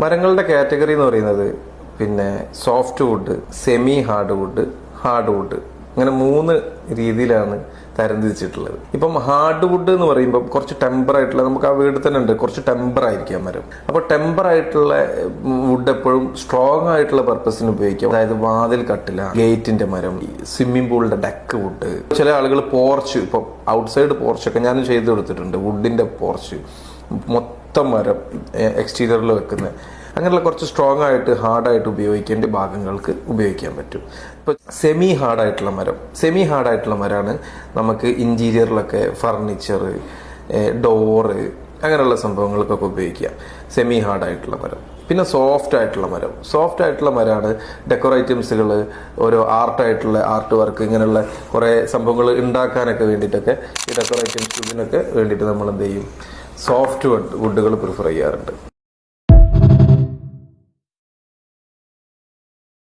മരങ്ങളുടെ കാറ്റഗറി എന്ന് പറയുന്നത് പിന്നെ soft would, semi hard wood, hard wood, അങ്ങനെ 3 രീതിയിലാണ് തരംതിരിച്ചിട്ടുള്ളത്. ഇപ്പം ഹാർഡ് വുഡ് എന്ന് പറയുമ്പോൾ കുറച്ച് ടെമ്പർ ആയിട്ടുള്ള, നമുക്ക് ആ വീട് തന്നെ ഉണ്ട്, കുറച്ച് ടെമ്പർ ആയിരിക്കാം മരം. അപ്പോൾ ടെമ്പർ ആയിട്ടുള്ള വുഡ് എപ്പോഴും സ്ട്രോങ് ആയിട്ടുള്ള പർപ്പസിന് ഉപയോഗിക്കാം. അതായത് വാതിൽ കട്ടില, ഗേറ്റിന്റെ മരം, സ്വിമ്മിംഗ് പൂളിന്റെ ഡെക്ക് വുഡ്. ചില ആളുകൾ പോർച്ച്, ഇപ്പം ഔട്ട്സൈഡ് പോർച്ചൊക്കെ ഞാൻ ചെയ്ത് കൊടുത്തിട്ടുണ്ട്. വുഡിന്റെ പോർച്ച് മൊത്തം മരം എക്സ്റ്റീരിയറിൽ വെക്കുന്ന, അങ്ങനെയുള്ള കുറച്ച് സ്ട്രോങ് ആയിട്ട് ഹാർഡായിട്ട് ഉപയോഗിക്കേണ്ട ഭാഗങ്ങൾക്ക് ഉപയോഗിക്കാൻ പറ്റും. ഇപ്പോൾ സെമി ഹാർഡായിട്ടുള്ള മരമാണ് നമുക്ക് ഇന്റീരിയറിലൊക്കെ ഫർണിച്ചർ, ഡോറ്, അങ്ങനെയുള്ള സംഭവങ്ങൾക്കൊക്കെ ഉപയോഗിക്കാം സെമി ഹാർഡായിട്ടുള്ള മരം. പിന്നെ സോഫ്റ്റ് ആയിട്ടുള്ള മരമാണ് ഡെക്കോർ ഐറ്റംസുകൾ, ഓരോ ആർട്ട് വർക്ക്, ഇങ്ങനെയുള്ള കുറേ സംഭവങ്ങൾ ഉണ്ടാക്കാനൊക്കെ വേണ്ടിയിട്ടൊക്കെ ഈ ഡെക്കോർ ഐറ്റംസ് ഇതിനൊക്കെ വേണ്ടിയിട്ട് നമ്മൾ എന്ത് ചെയ്യും, സോഫ്റ്റ് വുഡുകൾ പ്രിഫർ ചെയ്യാറുണ്ട്.